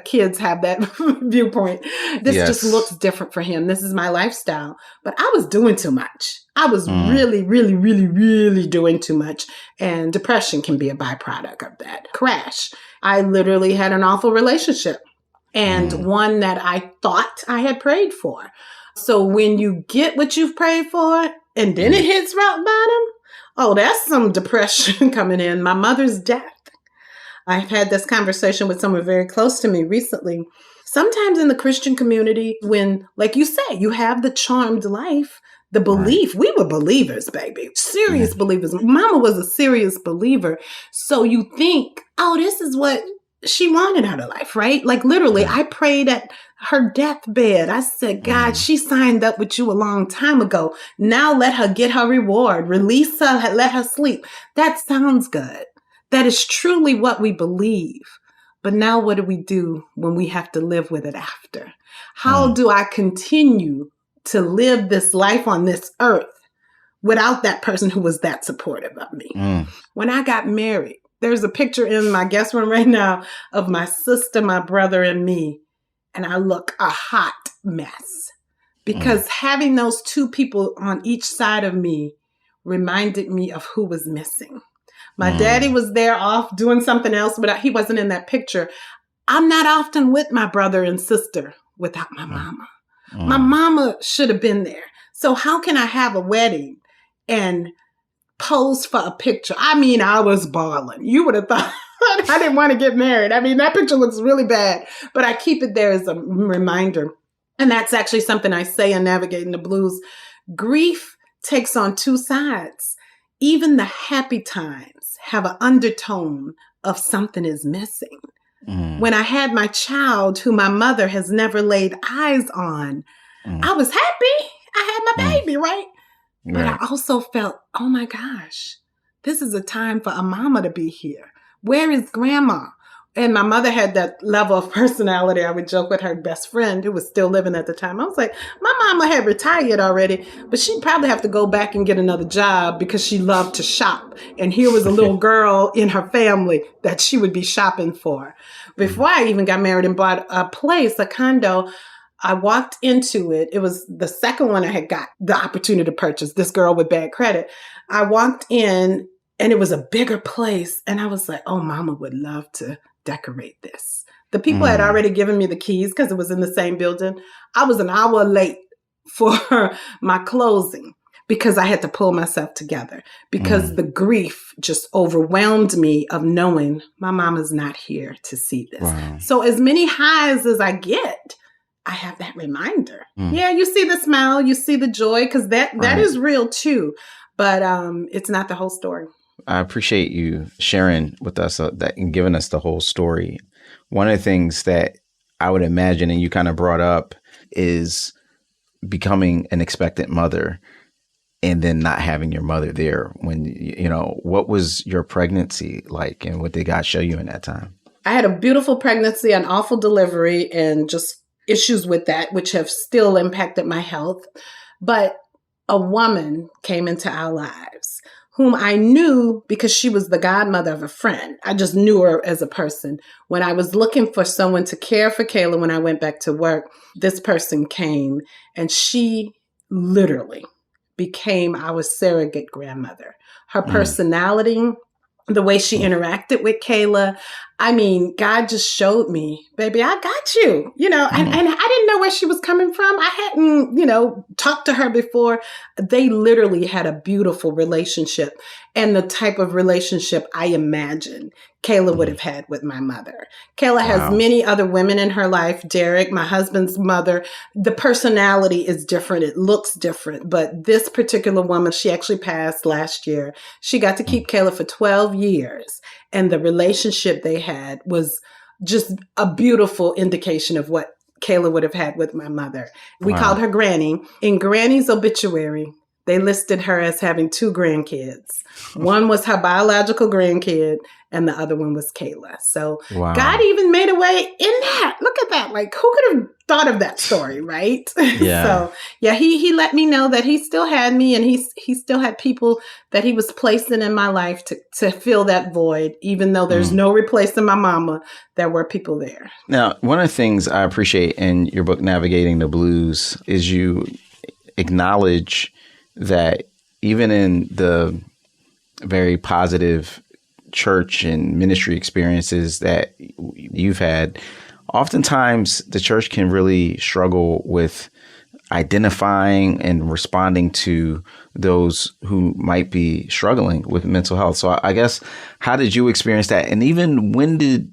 Kids have that viewpoint. This just looks different for him. This is my lifestyle. But I was doing too much. I was really, really, really, really doing too much. And depression can be a byproduct of that crash. I literally had an awful relationship, and one that I thought I had prayed for. So when you get what you've prayed for and then it hits rock bottom, oh, that's some depression coming in. My mother's death. I've had this conversation with someone very close to me recently. Sometimes in the Christian community, when, like you say, you have the charmed life, the belief, we were believers, baby, serious believers. Mama was a serious believer. So you think, oh, this is what she wanted out of life, right? Like literally, I prayed at her deathbed. I said, God, she signed up with you a long time ago. Now let her get her reward. Release her, let her sleep. That sounds good. That is truly what we believe. But now what do we do when we have to live with it after? How do I continue to live this life on this earth without that person who was that supportive of me? When I got married, there's a picture in my guest room right now of my sister, my brother, and me. And I look a hot mess because having those two people on each side of me reminded me of who was missing. My daddy was there off doing something else, but he wasn't in that picture. I'm not often with my brother and sister without my mama. My mama should have been there. So how can I have a wedding and pose for a picture? I mean, I was bawling. You would have thought I didn't want to get married. I mean, that picture looks really bad, but I keep it there as a reminder. And that's actually something I say in Navigating the Blues. Grief takes on two sides. Even the happy times have an undertone of something is missing. When I had my child, who my mother has never laid eyes on, I was happy. I had my baby, right? But I also felt, oh my gosh, this is a time for a mama to be here. Where is grandma? And my mother had that level of personality. I would joke with her best friend who was still living at the time. I was like, my mama had retired already, but she'd probably have to go back and get another job because she loved to shop. And here was a little girl in her family that she would be shopping for. Before I even got married and bought a place, a condo, I walked into it. It was the second one I had got the opportunity to purchase, this girl with bad credit. I walked in and it was a bigger place. And I was like, oh, mama would love to decorate this. The people had already given me the keys because it was in the same building. I was an hour late for my closing because I had to pull myself together because the grief just overwhelmed me of knowing my mama's not here to see this. Wow. So as many highs as I get, I have that reminder. Yeah, you see the smile, you see the joy, because that is real too. But it's not the whole story. I appreciate you sharing with us that and giving us the whole story. One of the things that I would imagine, and you kind of brought up, is becoming an expectant mother and then not having your mother there. When, what was your pregnancy like, and what did God show you in that time? I had a beautiful pregnancy, an awful delivery, and just issues with that, which have still impacted my health. But a woman came into our lives whom I knew because she was the godmother of a friend. I just knew her as a person. When I was looking for someone to care for Kayla when I went back to work, this person came, and she literally became our surrogate grandmother. Her personality, the way she interacted with Kayla. I mean, God just showed me, baby, I got you, and I didn't know where she was coming from. I hadn't, talked to her before. They literally had a beautiful relationship, and the type of relationship I imagined Kayla would have had with my mother. Kayla has many other women in her life. Derek, my husband's mother, the personality is different. It looks different. But this particular woman, she actually passed last year. She got to keep Kayla for 12 years. And the relationship they had was just a beautiful indication of what Kayla would have had with my mother. We called her Granny. In Granny's obituary, they listed her as having 2 grandkids. One was her biological grandkid, and the other one was Kayla. So God even made a way in that. Look at that. Like, who could have thought of that story, right? Yeah. So, he let me know that he still had me, and he still had people that he was placing in my life to fill that void. Even though there's no replacing my mama, there were people there. Now, one of the things I appreciate in your book, Navigating the Blues, is you acknowledge that even in the very positive church and ministry experiences that you've had, oftentimes the church can really struggle with identifying and responding to those who might be struggling with mental health. So I guess, how did you experience that? And even when did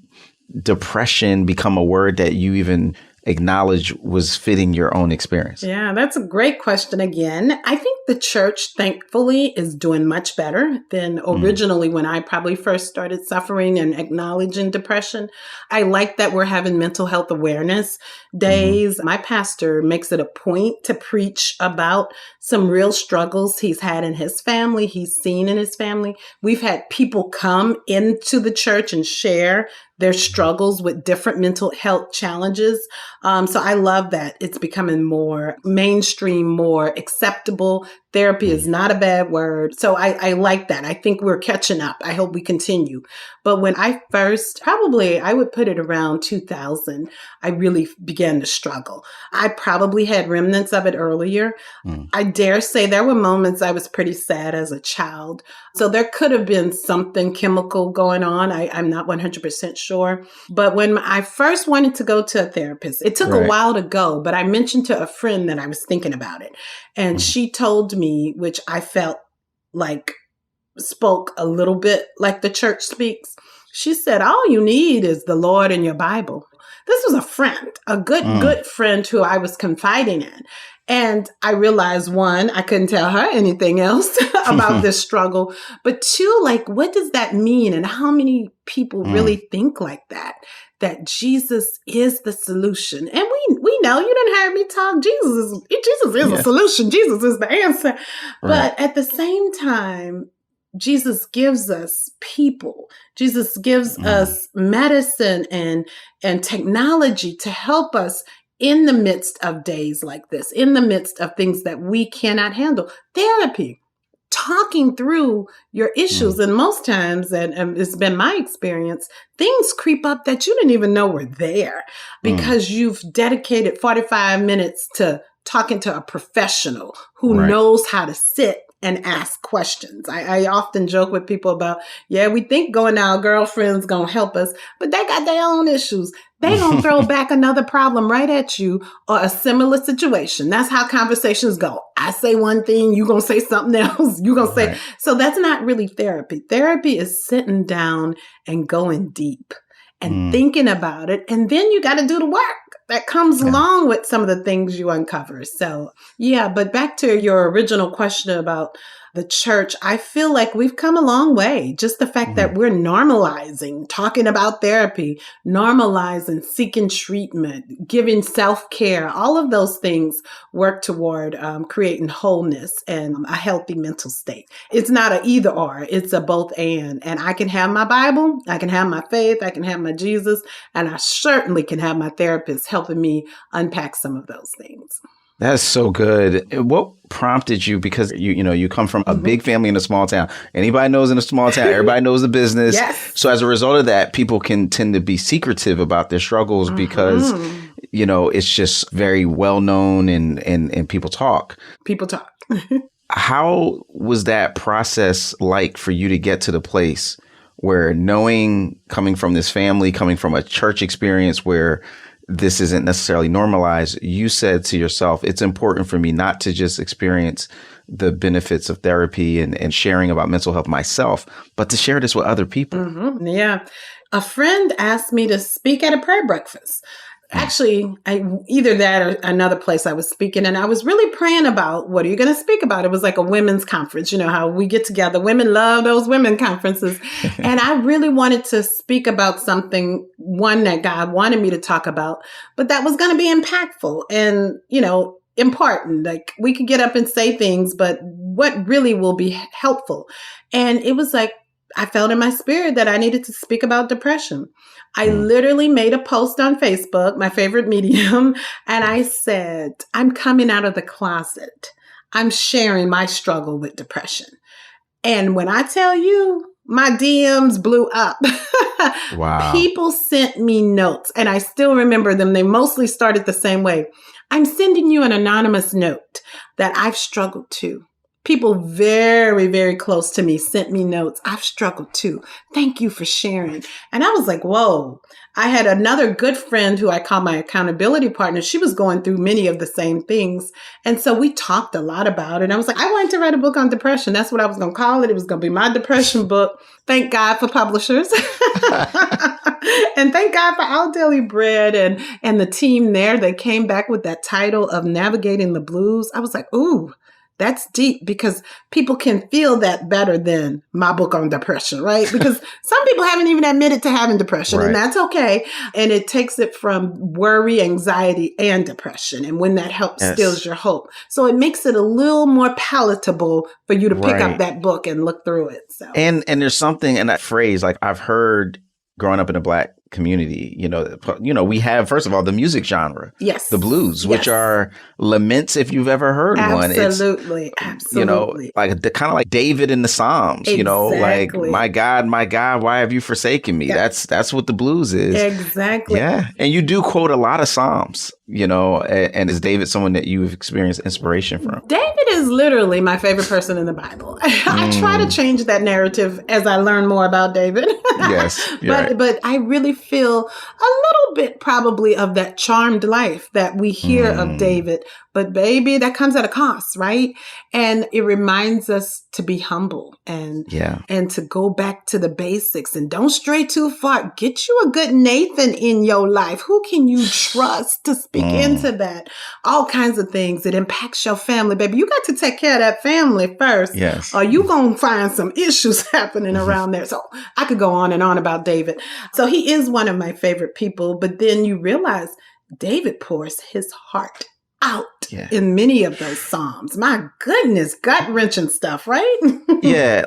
depression become a word that you even acknowledge was fitting your own experience? Yeah, that's a great question again. I think the church, thankfully, is doing much better than originally when I probably first started suffering and acknowledging depression. I like that we're having mental health awareness days. My pastor makes it a point to preach about some real struggles he's had in his family, he's seen in his family. We've had people come into the church and share their struggles with different mental health challenges. So I love that it's becoming more mainstream, more acceptable. Therapy is not a bad word. So I like that. I think we're catching up. I hope we continue. But when I first, probably I would put it around 2000, I really began to struggle. I probably had remnants of it earlier. I dare say there were moments I was pretty sad as a child. So there could have been something chemical going on. I'm not 100% sure. But when I first wanted to go to a therapist, it took a while to go, but I mentioned to a friend that I was thinking about it. And she told me, which I felt like spoke a little bit like the church speaks. She said, all you need is the Lord and your Bible. This was a friend, a good friend who I was confiding in. And I realized, one, I couldn't tell her anything else about this struggle. But two, like, what does that mean? And how many people really think like that? That Jesus is the solution. And we know, you didn't hear me talk. Jesus is the solution. Jesus is the answer. Right. But at the same time, Jesus gives us people. Jesus gives us medicine and technology to help us in the midst of days like this, in the midst of things that we cannot handle. Therapy, talking through your issues. And most times, and it's been my experience, things creep up that you didn't even know were there because you've dedicated 45 minutes to talking to a professional who knows how to sit and ask questions. I often joke with people about, we think going to our girlfriend's going to help us, but they got their own issues. They going to throw back another problem right at you or a similar situation. That's how conversations go. I say one thing, you going to say something else. You going to say, so that's not really therapy. Therapy is sitting down and going deep and thinking about it. And then you got to do the work that comes along with some of the things you uncover. So, but back to your original question about the church, I feel like we've come a long way. Just the fact that we're normalizing, talking about therapy, normalizing, seeking treatment, giving self-care, all of those things work toward creating wholeness and a healthy mental state. It's not an either or, it's a both and. And I can have my Bible, I can have my faith, I can have my Jesus, and I certainly can have my therapist helping me unpack some of those things. That's so good. What prompted you? Because you come from a big family in a small town. Anybody knows in a small town, everybody knows the business. Yes. So as a result of that, people can tend to be secretive about their struggles because, it's just very well known and people talk. People talk. How was that process like for you to get to the place where knowing, coming from this family, coming from a church experience where this isn't necessarily normalized, you said to yourself, it's important for me not to just experience the benefits of therapy and sharing about mental health myself, but to share this with other people. Yeah. A friend asked me to speak at a prayer breakfast. Actually, either that or another place I was speaking, and I was really praying about, what are you going to speak about? It was like a women's conference. You know how we get together. Women love those women conferences. And I really wanted to speak about something, one that God wanted me to talk about, but that was going to be impactful and, important. Like we could get up and say things, but what really will be helpful? And it was like, I felt in my spirit that I needed to speak about depression. I literally made a post on Facebook, my favorite medium, and I said, I'm coming out of the closet. I'm sharing my struggle with depression. And when I tell you, my DMs blew up. Wow. People sent me notes, and I still remember them. They mostly started the same way. I'm sending you an anonymous note that I've struggled too. People very, very close to me sent me notes. I've struggled too. Thank you for sharing. And I was like, whoa. I had another good friend who I call my accountability partner. She was going through many of the same things. And so we talked a lot about it. I was like, I wanted to write a book on depression. That's what I was going to call it. It was going to be my depression book. Thank God for publishers. And thank God for Our Daily Bread and the team there. They came back with that title of Navigating the Blues. I was like, ooh. That's deep because people can feel that better than my book on depression, right? Because some people haven't even admitted to having depression, and that's okay. And it takes it from worry, anxiety, and depression. And when that helps, steals your hope. So it makes it a little more palatable for you to pick up that book and look through it. So and there's something in that phrase, like I've heard growing up in a Black community, we have, first of all, the music genre, the blues, which are laments. If you've ever heard one, absolutely, like the kind of like David in the Psalms, like my God, why have you forsaken me? That's what the blues is. Exactly. Yeah. And you do quote a lot of Psalms, and is David someone that you've experienced inspiration from? David is literally my favorite person in the Bible. I try to change that narrative as I learn more about David. Yes. But I really feel a little bit probably of that charmed life that we hear of David. But baby, that comes at a cost, right? And it reminds us to be humble and to go back to the basics and don't stray too far. Get you a good Nathan in your life. Who can you trust to speak into that? All kinds of things. It impacts your family, baby. You got to take care of that family first. Yes. Or you going to find some issues happening around there. So I could go on and on about David. So he is one of my favorite people. But then you realize David pours his heart out in many of those Psalms. My goodness, gut-wrenching stuff, right? Yeah,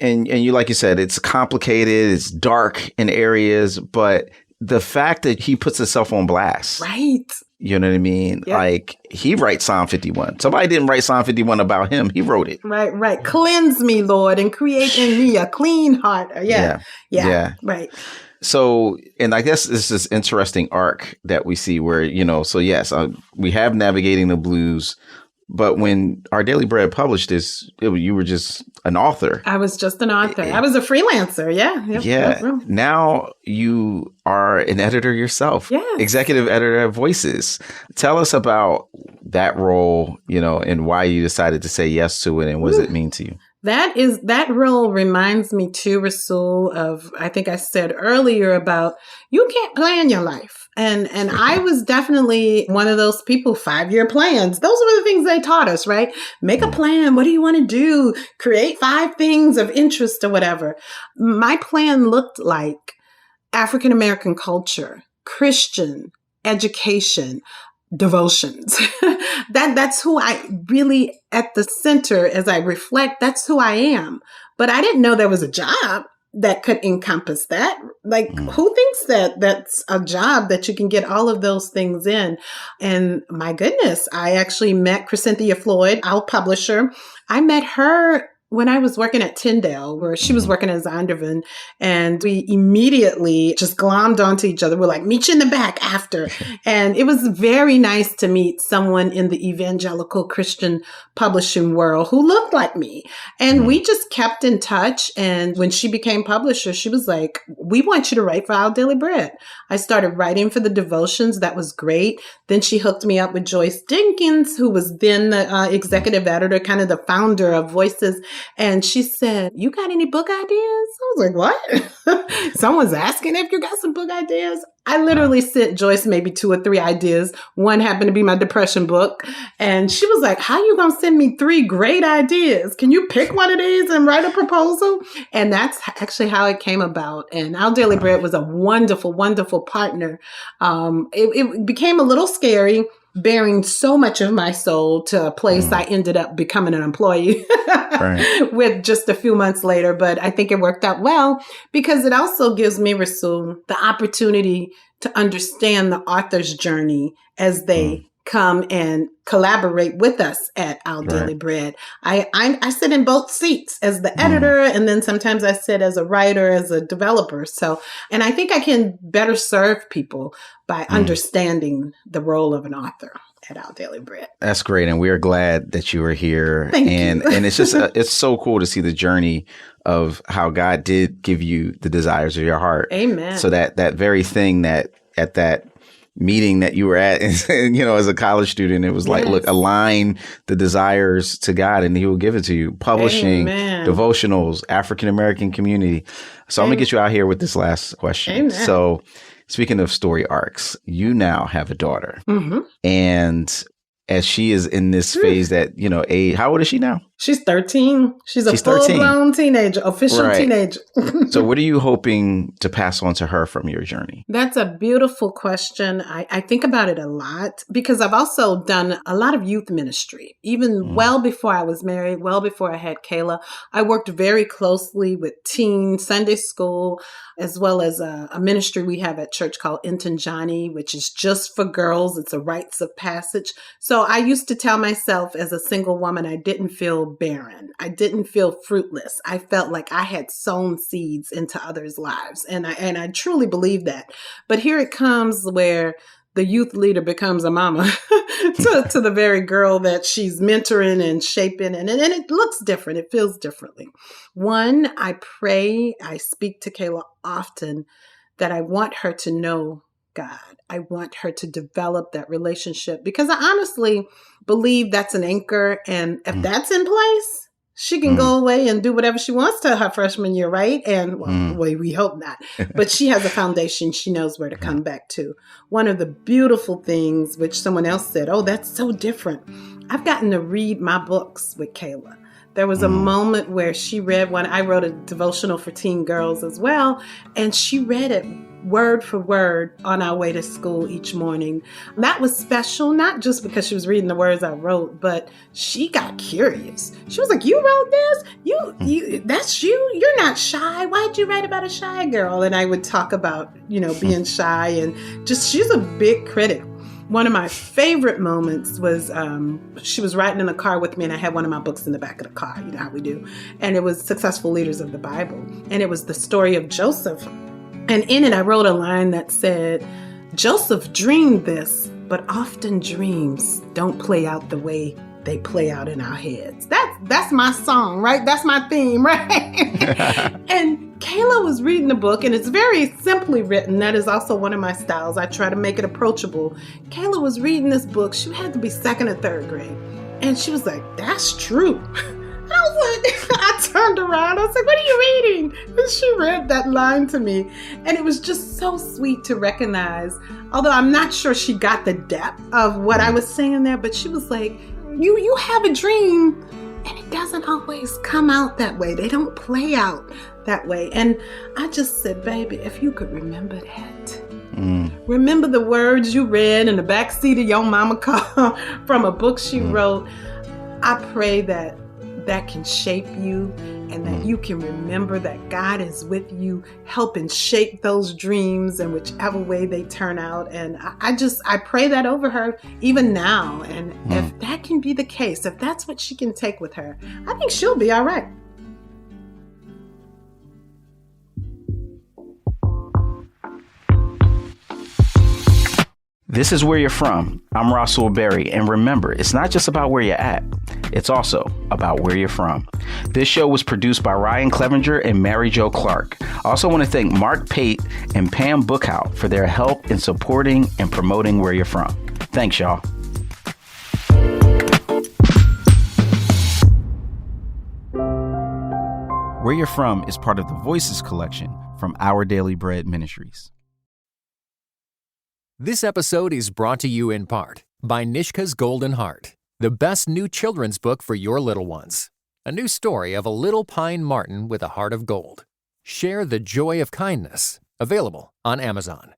and you, like you said, it's complicated, it's dark in areas, but the fact that he puts himself on blast. Right. You know what I mean? Yep. Like, he writes Psalm 51. Somebody didn't write Psalm 51 about him. He wrote it. Right. Cleanse me, Lord, and create in me a clean heart. Yeah. Right. So, and I guess this is interesting arc that we see where, so yes, we have Navigating the Blues, But when Our Daily Bread published this, you were just an author. I was just an author. I was a freelancer. Yeah. Yeah. Now you are an editor yourself. Yes. Executive editor at Voices. Tell us about that role, and why you decided to say yes to it, and what does it mean to you? That role reminds me too, Rasul, of, I think I said earlier about you can't plan your life. And I was definitely one of those people, 5-year plans. Those were the things they taught us, right? Make a plan. What do you want to do? Create 5 things of interest or whatever. My plan looked like African American culture, Christian education, devotions. That's who I really, at the center, as I reflect, that's who I am. But I didn't know there was a job that could encompass that. Like, who thinks that that's a job that you can get all of those things in? And my goodness, I actually met Cynthia Floyd, our publisher. I met her when I was working at Tyndale, where she was working as Zondervan, and we immediately just glommed onto each other. We're like, meet you in the back after. And it was very nice to meet someone in the evangelical Christian publishing world who looked like me. And we just kept in touch. And when she became publisher, she was like, we want you to write for Our Daily Bread. I started writing for the devotions. That was great. Then she hooked me up with Joyce Jenkins, who was then the executive editor, kind of the founder of Voices. And she said, you got any book ideas? I was like, what? Someone's asking if you got some book ideas. I literally sent Joyce maybe 2 or 3 ideas. One happened to be my depression book. And she was like, how you going to send me 3 great ideas? Can you pick one of these and write a proposal? And that's actually how it came about. And Our Daily Bread was a wonderful, wonderful partner. It became a little scary, bearing so much of my soul to a place I ended up becoming an employee with just a few months later. But I think it worked out well because it also gives me, Rasul, the opportunity to understand the author's journey as they come and collaborate with us at Our Daily Bread. I sit in both seats as the editor, and then sometimes I sit as a writer, as a developer. So, and I think I can better serve people by understanding the role of an author at Our Daily Bread. That's great. And we're glad that you are here. Thank you. And it's just, it's so cool to see the journey of how God did give you the desires of your heart. Amen. So that very thing that at that meeting that you were at, and, as a college student, it was like, look, align the desires to God and he will give it to you. Publishing, devotionals, African-American community. So I'm going to get you out here with this last question. Amen. So speaking of story arcs, you now have a daughter, and as she is in this phase that, how old is she now? She's 13. She's a full-blown teenager, official teenager. So what are you hoping to pass on to her from your journey? That's a beautiful question. I think about it a lot because I've also done a lot of youth ministry. Even well before I was married, well before I had Kayla, I worked very closely with teen Sunday school, as well as a ministry we have at church called Johnny, which is just for girls. It's a rites of passage. So I used to tell myself as a single woman, I didn't feel barren. I didn't feel fruitless. I felt like I had sown seeds into others' lives. And I truly believe that. But here it comes where the youth leader becomes a mama to the very girl that she's mentoring and shaping. And it looks different. It feels differently. One, I pray, I speak to Kayla often that I want her to know God. I want her to develop that relationship because I honestly believe that's an anchor. And if that's in place, she can go away and do whatever she wants to her freshman year, right? And we hope not. But she has a foundation. She knows where to come back to. One of the beautiful things, which someone else said, oh, that's so different. I've gotten to read my books with Kayla. There was a moment where she read one. I wrote a devotional for teen girls as well. And she read it word for word on our way to school each morning. That was special, not just because she was reading the words I wrote, but she got curious. She was like, you wrote this? You that's you? You're not shy. Why'd you write about a shy girl? And I would talk about, being shy and just, she's a big critic. One of my favorite moments was she was riding in the car with me and I had one of my books in the back of the car, you know how we do. And it was Successful Leaders of the Bible. And it was the story of Joseph. And in it, I wrote a line that said, Joseph dreamed this, but often dreams don't play out the way they play out in our heads. That's my song, right? That's my theme, right? And Kayla was reading the book, and it's very simply written. That is also one of my styles. I try to make it approachable. Kayla was reading this book. She had to be 2nd or 3rd grade. And she was like, that's true. And I was like, I turned around. I was like, what are you reading? And she read that line to me. And it was just so sweet to recognize, although I'm not sure she got the depth of what I was saying there, but she was like, you have a dream, and it doesn't always come out that way. They don't play out that way. And I just said, baby, if you could remember that. Remember the words you read in the backseat of your mama car from a book she wrote. I pray that can shape you, and that you can remember that God is with you, helping shape those dreams in whichever way they turn out. And I pray that over her even now. And if that can be the case, if that's what she can take with her, I think she'll be all right. This is Where You're From. I'm Russell Berry, and remember, it's not just about where you're at. It's also about where you're from. This show was produced by Ryan Clevenger and Mary Jo Clark. I also want to thank Mark Pate and Pam Bookhout for their help in supporting and promoting Where You're From. Thanks, y'all. Where You're From is part of the Voices collection from Our Daily Bread Ministries. This episode is brought to you in part by Nishka's Golden Heart, the best new children's book for your little ones. A new story of a little pine marten with a heart of gold. Share the joy of kindness. Available on Amazon.